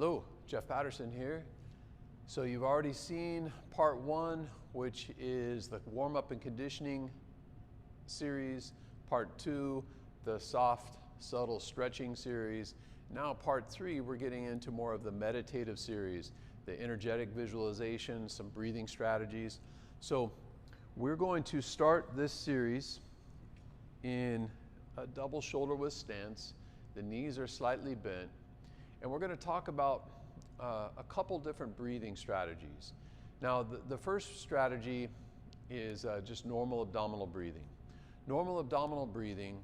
Hello, Jeff Patterson here. So you've already seen part one, which is the warm-up and conditioning series. Part two, the soft, subtle stretching series. Now part three, we're getting into more of the meditative series, the energetic visualization, some breathing strategies. So we're going to start this series in a double shoulder width stance. The knees are slightly bent. And we're going to talk about a couple different breathing strategies. Now, the first strategy is just normal abdominal breathing. Normal abdominal breathing,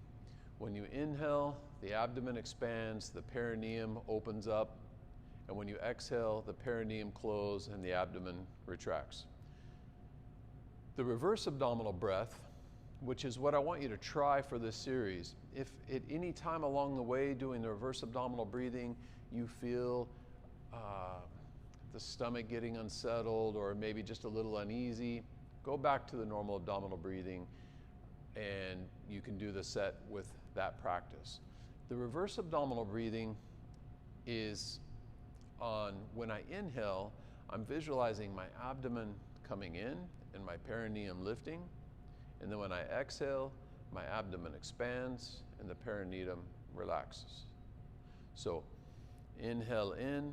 when you inhale, the abdomen expands, the perineum opens up, and when you exhale, the perineum closes and the abdomen retracts. The reverse abdominal breath, which is what I want you to try for this series. If at any time along the way doing the reverse abdominal breathing, you feel the stomach getting unsettled or maybe just a little uneasy, go back to the normal abdominal breathing and you can do the set with that practice. The reverse abdominal breathing is on when I inhale, I'm visualizing my abdomen coming in and my perineum lifting. And then when I exhale, my abdomen expands and the perineum relaxes. So inhale in,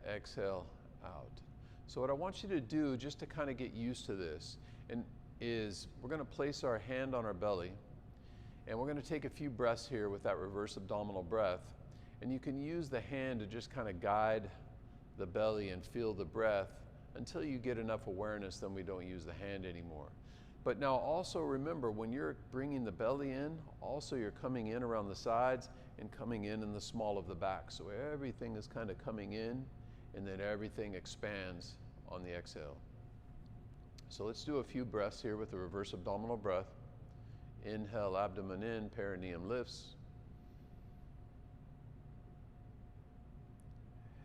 exhale out. So what I want you to do, just to kind of get used to this, is we're going to place our hand on our belly and we're going to take a few breaths here with that reverse abdominal breath. And you can use the hand to just kind of guide the belly and feel the breath until you get enough awareness, then we don't use the hand anymore. But now also remember, when you're bringing the belly in, also you're coming in around the sides and coming in the small of the back. So everything is kind of coming in and then everything expands on the exhale. So let's do a few breaths here with the reverse abdominal breath. Inhale, abdomen in, perineum lifts.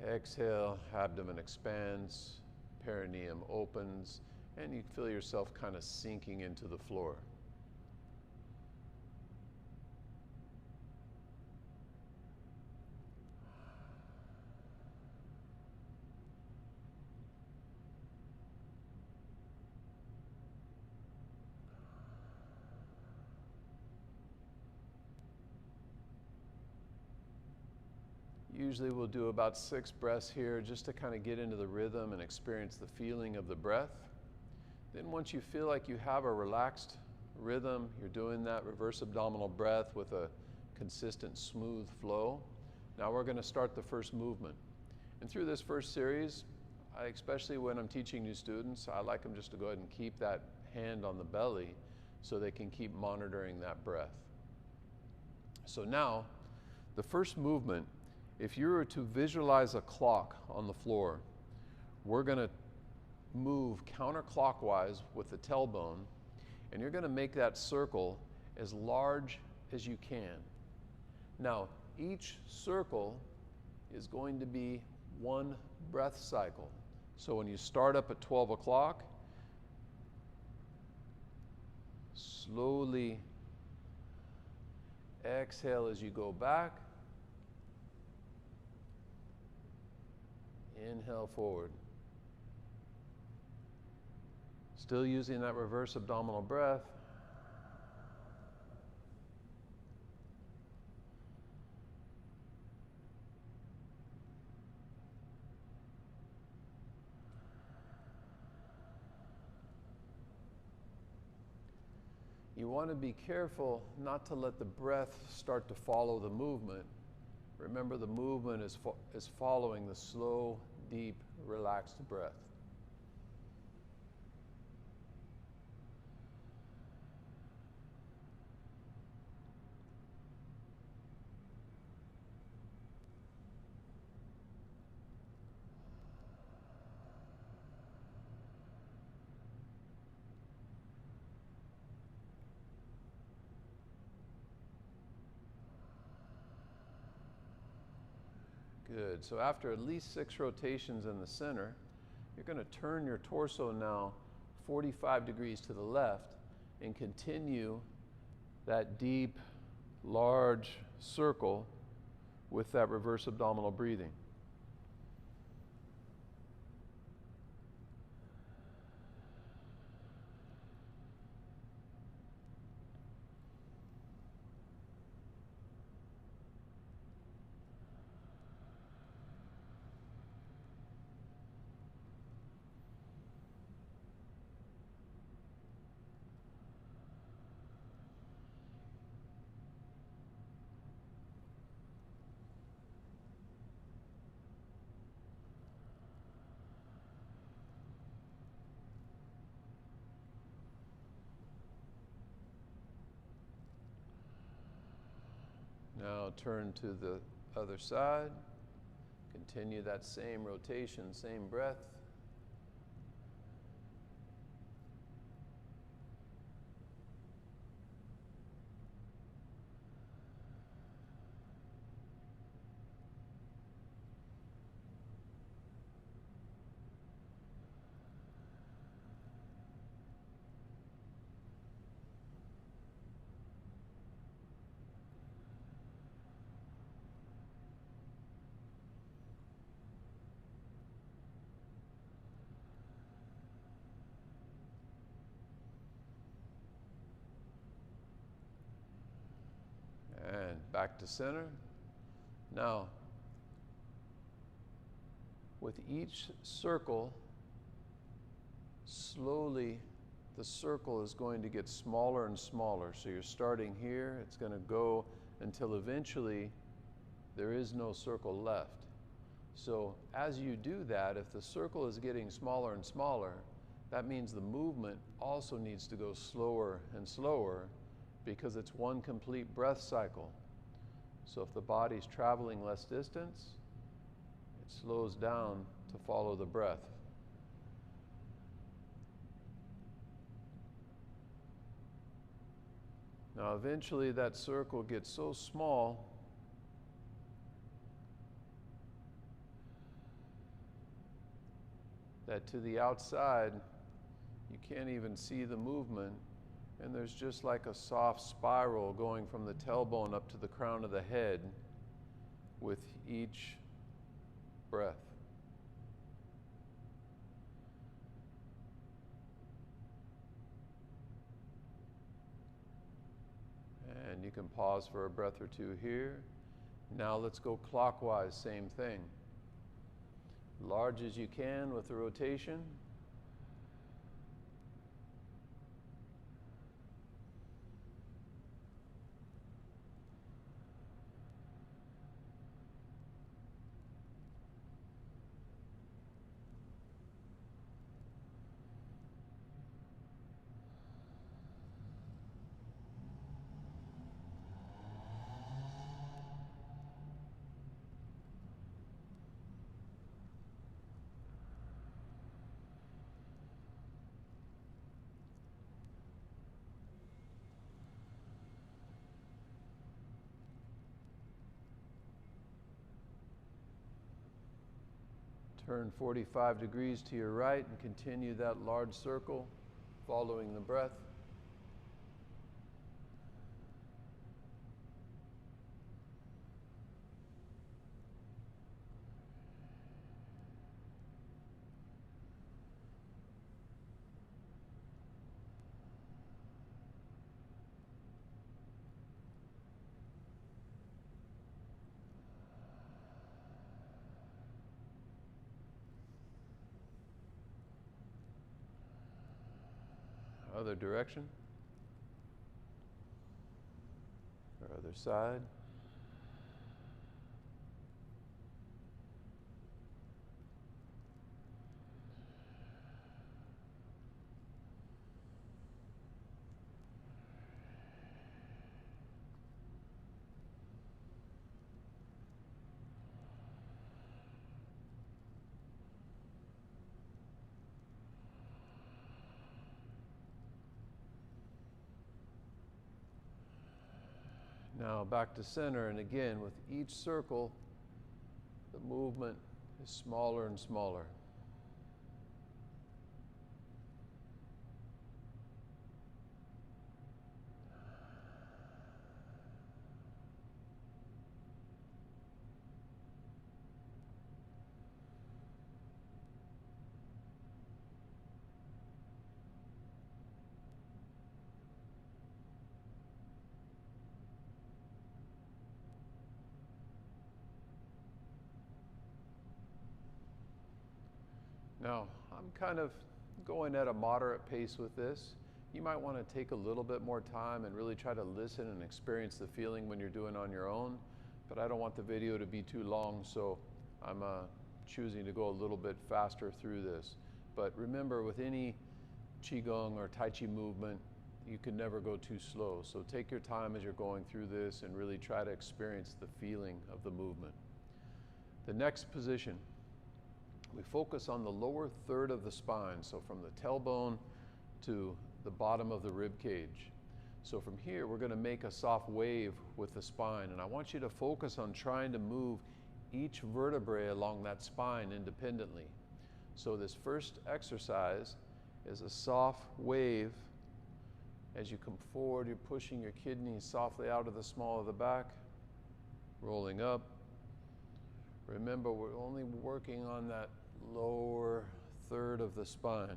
Exhale, abdomen expands, perineum opens, and you feel yourself kind of sinking into the floor. Usually we'll do about 6 breaths here just to kind of get into the rhythm and experience the feeling of the breath. Then once you feel like you have a relaxed rhythm, you're doing that reverse abdominal breath with a consistent, smooth flow. Now we're going to start the first movement. And through this first series, especially when I'm teaching new students, I like them just to go ahead and keep that hand on the belly so they can keep monitoring that breath. So now, the first movement, if you were to visualize a clock on the floor, we're going to move counterclockwise with the tailbone, and you're going to make that circle as large as you can. Now, each circle is going to be 1 breath cycle. So when you start up at 12 o'clock, slowly exhale as you go back. Inhale forward. Still using that reverse abdominal breath. You want to be careful not to let the breath start to follow the movement. Remember, the movement is following the slow, deep, relaxed breath. Good. So after at least 6 rotations in the center, you're going to turn your torso now 45 degrees to the left and continue that deep, large circle with that reverse abdominal breathing. Now turn to the other side. Continue that same rotation, same breath. And back to center. Now, with each circle, slowly the circle is going to get smaller and smaller. So you're starting here, it's going to go until eventually there is no circle left. So as you do that, if the circle is getting smaller and smaller, that means the movement also needs to go slower and slower, because it's one complete breath cycle. So if the body's traveling less distance, it slows down to follow the breath. Now eventually that circle gets so small that to the outside you can't even see the movement. And there's just like a soft spiral going from the tailbone up to the crown of the head with each breath. And you can pause for a breath or two here. Now let's go clockwise, same thing. Large as you can with the rotation. Turn 45 degrees to your right and continue that large circle, following the breath. Other direction, or other side. Now back to center, and again with each circle the movement is smaller and smaller. Now, I'm kind of going at a moderate pace with this. You might want to take a little bit more time and really try to listen and experience the feeling when you're doing on your own, but I don't want the video to be too long, so I'm choosing to go a little bit faster through this. But remember, with any Qigong or Tai Chi movement, you can never go too slow. So take your time as you're going through this and really try to experience the feeling of the movement. The next position, we focus on the lower third of the spine, so from the tailbone to the bottom of the rib cage. So from here, we're going to make a soft wave with the spine, and I want you to focus on trying to move each vertebrae along that spine independently. So this first exercise is a soft wave. As you come forward, you're pushing your kidneys softly out of the small of the back, rolling up. Remember, we're only working on that lower third of the spine.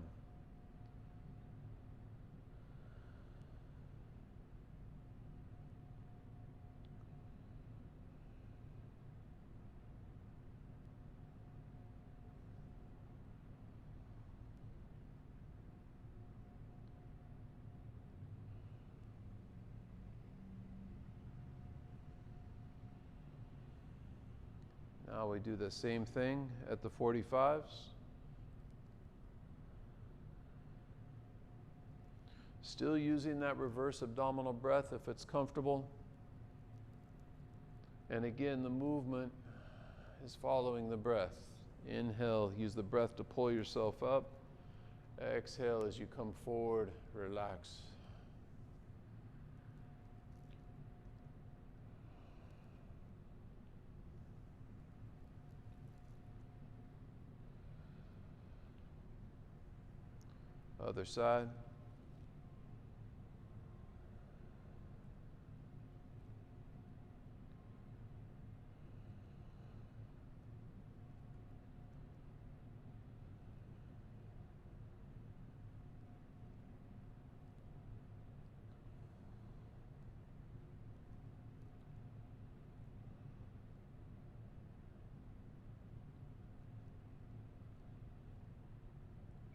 Now we do the same thing at the 45s. Still using that reverse abdominal breath if it's comfortable. And again, the movement is following the breath. Inhale, use the breath to pull yourself up. Exhale as you come forward, relax. Other side.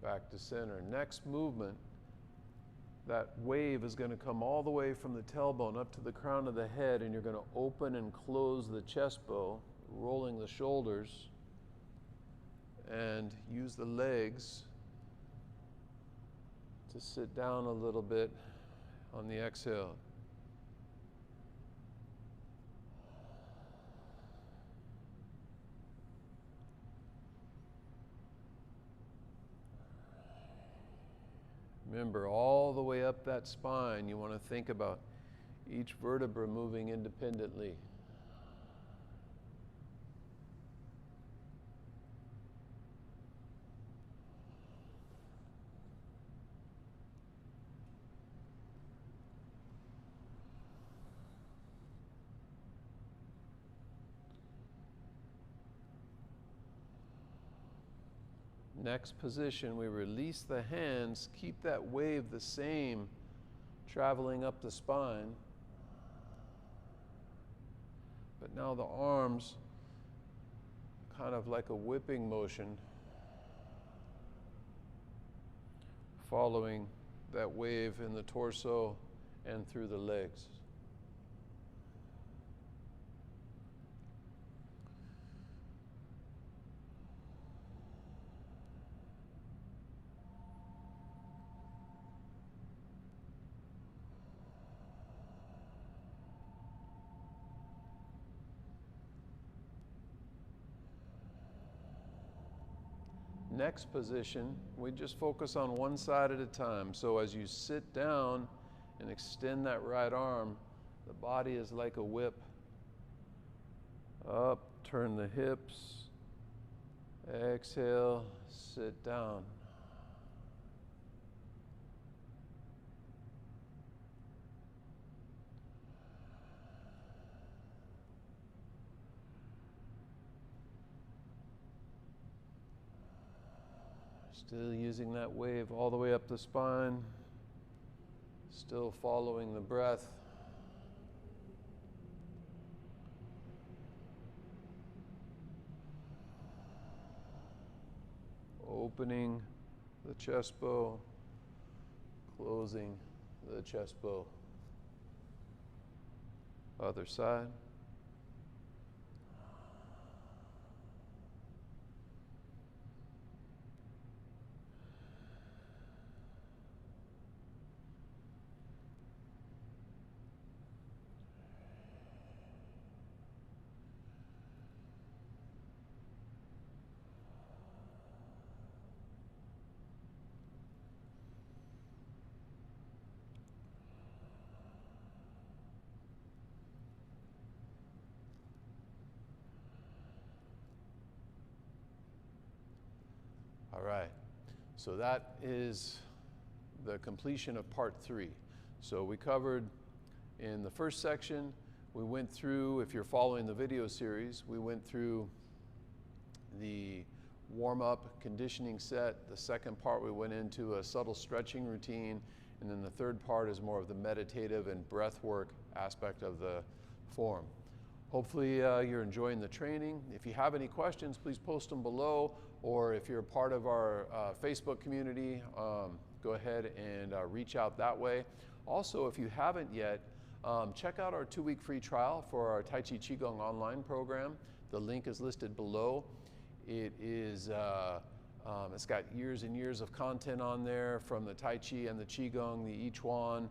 Back to center. Next movement, that wave is going to come all the way from the tailbone up to the crown of the head, and you're going to open and close the chest bow, rolling the shoulders, and use the legs to sit down a little bit on the exhale. Remember, all the way up that spine, you want to think about each vertebra moving independently. Next position, we release the hands, keep that wave the same, traveling up the spine. But now the arms, kind of like a whipping motion, following that wave in the torso and through the legs. Next position, we just focus on one side at a time. So as you sit down and extend that right arm, the body is like a whip. Up, turn the hips, exhale, sit down. Still using that wave all the way up the spine, still following the breath. Opening the chest bow, closing the chest bow. Other side. right, so that is the completion of part 3. So we covered in the first section, we went through, if you're following the video series, we went through the warm-up conditioning set. The second part we went into a subtle stretching routine, and then the third part is more of the meditative and breath work aspect of the form. Hopefully you're enjoying the training. If you have any questions, please post them below, or if you're a part of our Facebook community, go ahead and reach out that way. Also, if you haven't yet, check out our 2-week free trial for our Tai Chi Qigong online program. The link is listed below. It is, it's got years and years of content on there from the Tai Chi and the Qigong. Each one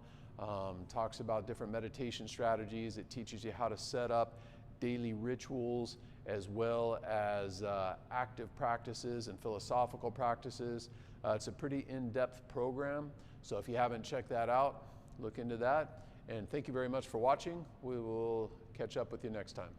talks about different meditation strategies. It teaches you how to set up daily rituals as well as active practices and philosophical practices. It's a pretty in-depth program. So if you haven't checked that out, look into that. And thank you very much for watching. We will catch up with you next time.